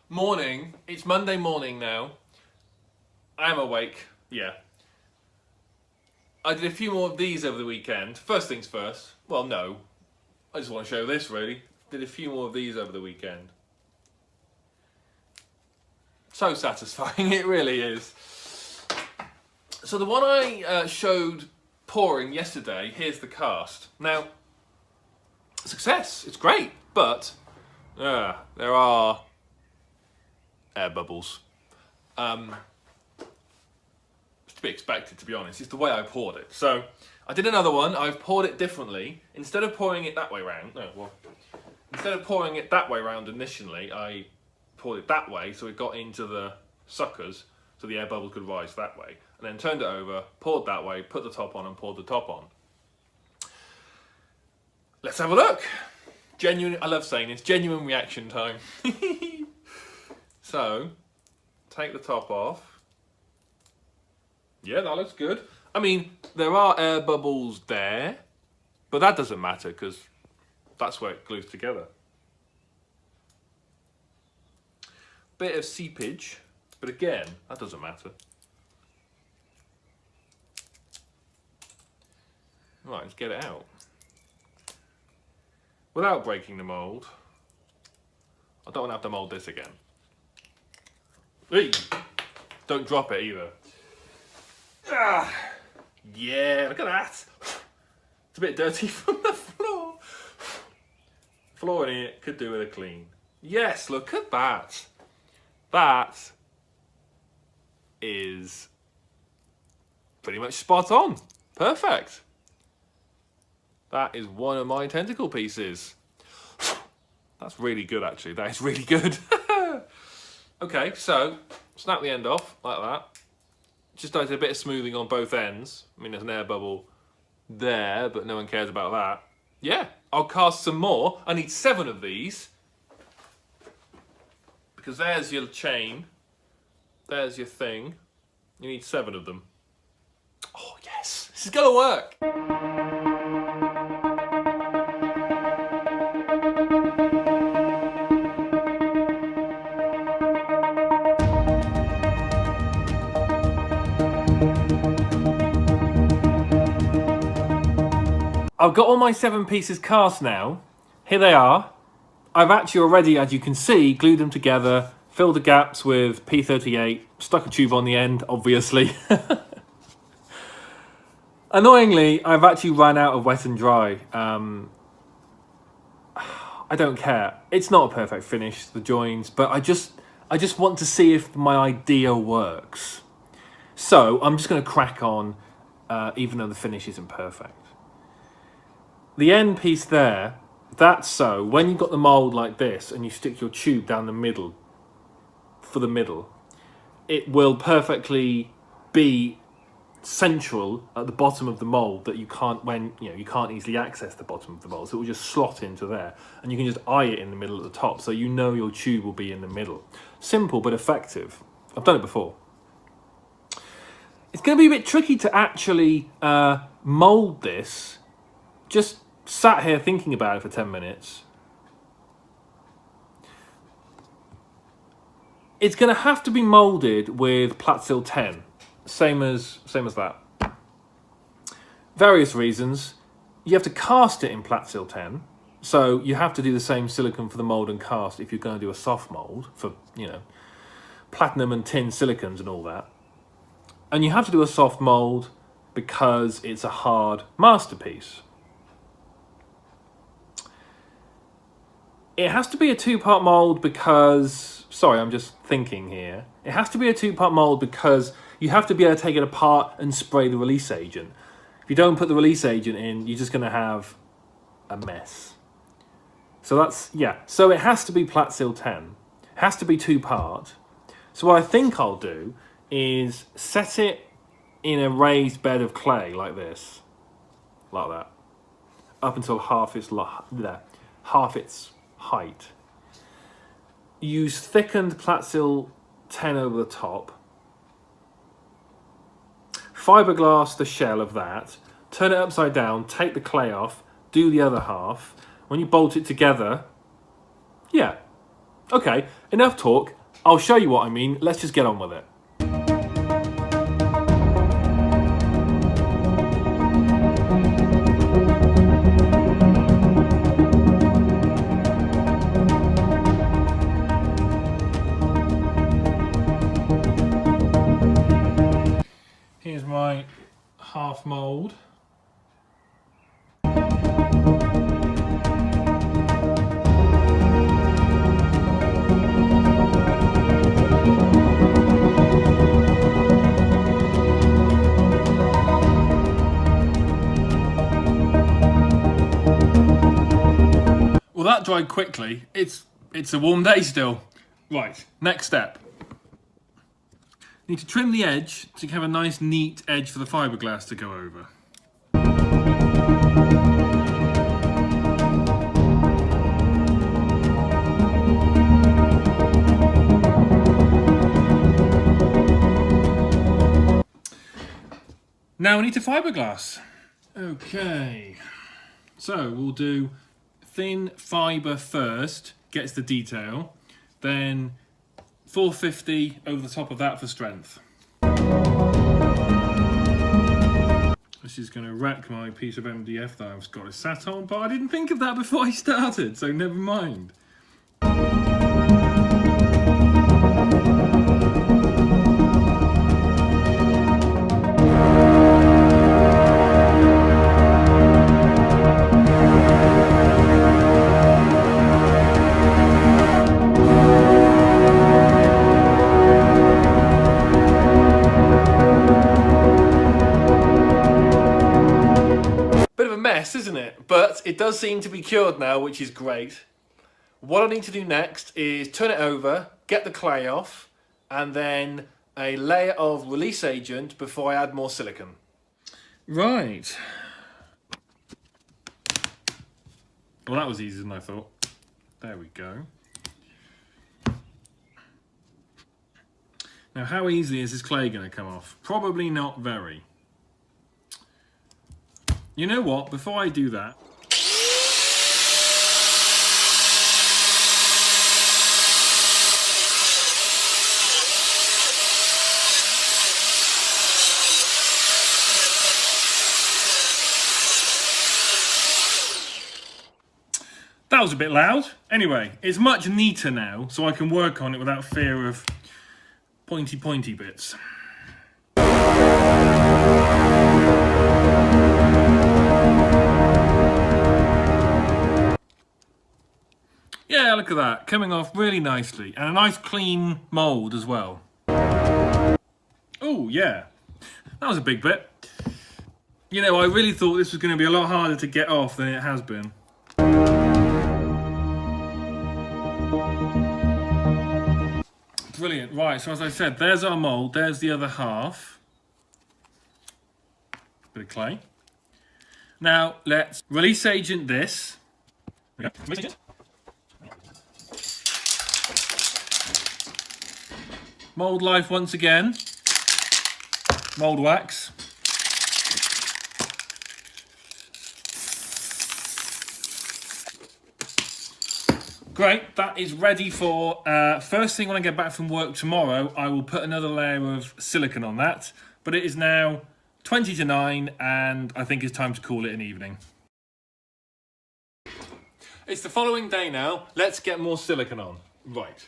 Morning. It's Monday morning now. I am awake. Yeah. I did a few more of these over the weekend. First things first. Well, no. I just want to show this, really. Did a few more of these over the weekend. So satisfying, it really is. So the one I showed pouring yesterday, here's the cast. Now, success. It's great, but there are air bubbles. It's to be expected, to be honest. It's the way I poured it. So I did another one. I've poured it differently. Instead of pouring it that way round, instead of pouring it that way round initially, I poured it that way so it got into the suckers so the air bubbles could rise that way. And then turned it over, poured that way, put the top on and poured the top on. Let's have a look. Genuine, I love saying this, genuine reaction time. So, take the top off. Yeah, that looks good. I mean, there are air bubbles there, but that doesn't matter because that's where it glues together. Bit of seepage, but again, that doesn't matter. Right, let's get it out. Without breaking the mould. I don't want to have to mould this again. Hey, don't drop it either. Ah, yeah, look at that. It's a bit dirty from the floor. Floor in here could do with a clean. Yes, look at that. That is pretty much spot on. Perfect. That is one of my tentacle pieces. That's really good, actually. That is really good. Okay, so snap the end off like that. Just did a bit of smoothing on both ends. I mean, there's an air bubble there, but no one cares about that. Yeah, I'll cast some more. I need 7 of these. Because there's your chain. There's your thing. You need 7 of them. Oh, yes. This is going to work. I've got all my 7 pieces cast now. Here they are. I've actually already, as you can see, glued them together, filled the gaps with P38, stuck a tube on the end, obviously. Annoyingly, I've actually run out of wet and dry. I don't care. It's not a perfect finish, the joins, but I just want to see if my idea works. So I'm just going to crack on, even though the finish isn't perfect. The end piece there, that's so when you've got the mould like this and you stick your tube down the middle for the middle, it will perfectly be central at the bottom of the mould that you can't you can't easily access the bottom of the mould, so it will just slot into there and you can just eye it in the middle at the top, so you know your tube will be in the middle. Simple but effective. I've done it before. It's going to be a bit tricky to actually mould this. Just sat here thinking about it for 10 minutes. It's going to have to be moulded with Platsil 10, same as that. Various reasons. You have to cast it in Platsil 10, so you have to do the same silicone for the mould and cast if you're going to do a soft mould for, platinum and tin silicones and all that. And you have to do a soft mould because it's a hard masterpiece. It has to be a 2-part mould because... Sorry, I'm just thinking here. It has to be a 2-part mould because you have to be able to take it apart and spray the release agent. If you don't put the release agent in, you're just going to have a mess. So that's... Yeah, so it has to be Platsil 10. It has to be 2-part. So what I think I'll do is set it in a raised bed of clay like this. Like that. Up until half its height. Use thickened Platsil 10 over the top. Fiberglass the shell of that. Turn it upside down. Take the clay off. Do the other half. When you bolt it together, yeah, okay. enough talk. I'll show you what I mean. Let's just get on with it. Here's my half mould. Well, that dried quickly. It's a warm day still. Right, next step. Need to trim the edge so you can have a nice neat edge for the fiberglass to go over. Now we need to fiberglass. Okay, so we'll do thin fibre first, gets the detail, then 450 over the top of that for strength. This is going to wreck my piece of MDF that I've got it sat on, but I didn't think of that before I started, so never mind. Isn't it? But it does seem to be cured now, which is great. What I need to do next is turn it over, get the clay off, and then a layer of release agent before I add more silicone. Right. Well, that was easier than I thought. There we go. Now, how easily is this clay going to come off? Probably not very. You know what, before I do that, that was a bit loud. Anyway, it's much neater now, so I can work on it without fear of pointy bits. Yeah, look at that, coming off really nicely, and a nice clean mould as well. Oh yeah, that was a big bit. You know, I really thought this was going to be a lot harder to get off than it has been. Brilliant, right, so as I said, there's our mould, there's the other half. Bit of clay. Now, let's release agent this. There we go. Release agent. Mould life once again. Mould wax. Great, that is ready for, first thing when I get back from work tomorrow, I will put another layer of silicone on that. But it is now 20 to 9 and I think it's time to call it an evening. It's the following day now, let's get more silicone on. Right.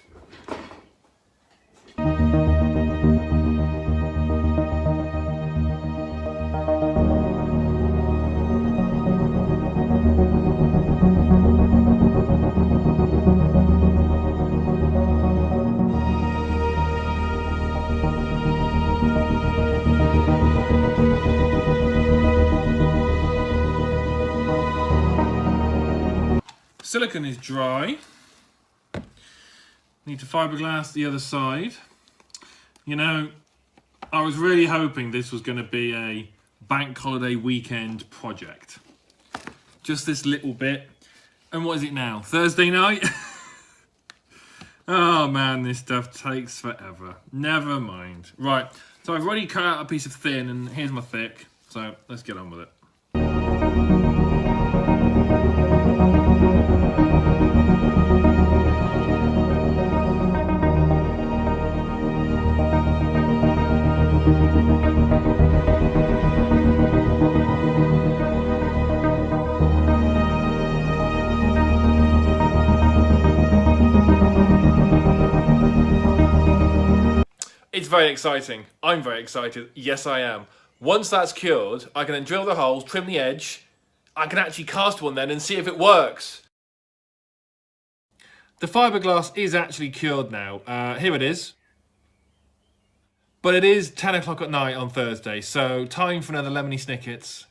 Silicone is dry. Need to fiberglass the other side. You know, I was really hoping this was going to be a bank holiday weekend project. Just this little bit. And what is it now? Thursday night? Oh man, this stuff takes forever. Never mind. Right, so I've already cut out a piece of thin and here's my thick. So let's get on with it. It's very exciting. I'm very excited. Yes, I am. Once that's cured, I can then drill the holes, trim the edge. I can actually cast one then and see if it works. The fiberglass is actually cured now. Here it is. But it is 10 o'clock at night on Thursday, so time for another Lemony Snicket's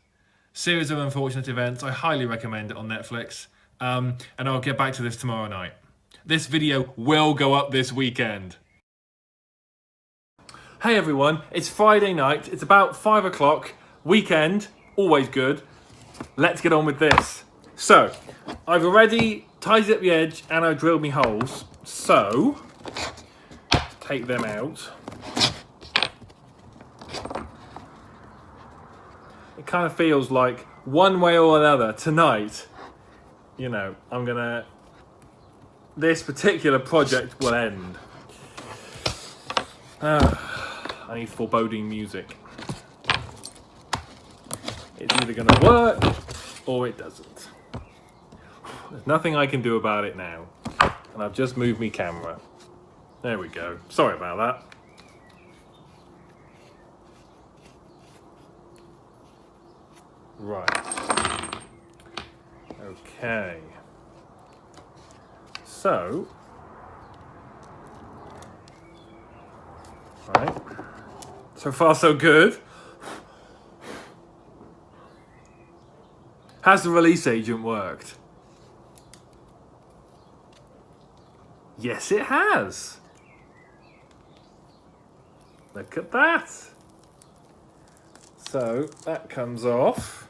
series of unfortunate events. I highly recommend it on Netflix. And I'll get back to this tomorrow night. This video will go up this weekend. Hey everyone, it's Friday night. It's about 5 o'clock. Weekend, always good. Let's get on with this. So, I've already tidied up the edge and I've drilled me holes. So, take them out. It kind of feels like one way or another tonight, you know, this particular project will end. I need foreboding music. It's either going to work or it doesn't. There's nothing I can do about it now. And I've just moved my camera. There we go. Sorry about that. Right. Okay. So, right. So far so good. Has the release agent worked? Yes, it has. Look at that. So that comes off.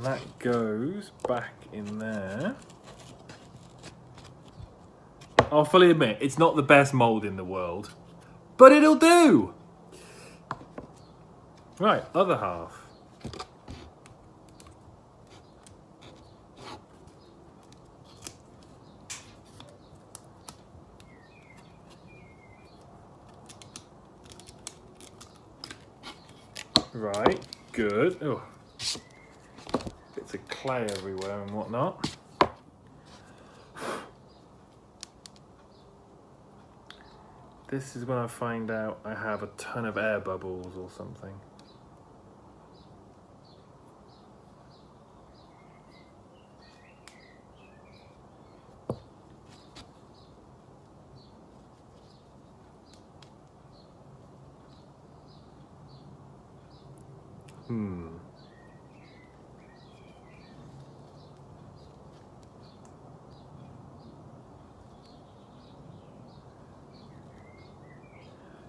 That goes back in there. I'll fully admit, it's not the best mould in the world, but it'll do. Right, other half. Right, good. Oh, bits of clay everywhere and whatnot. This is when I find out I have a ton of air bubbles or something.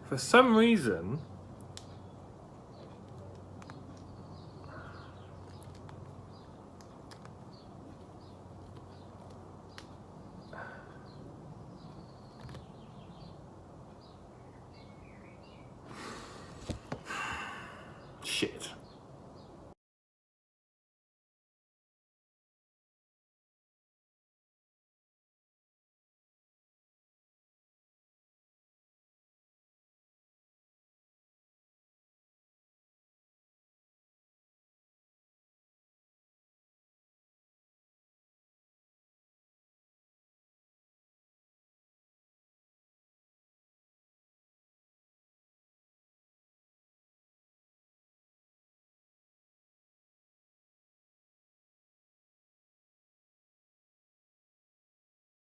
For some reason,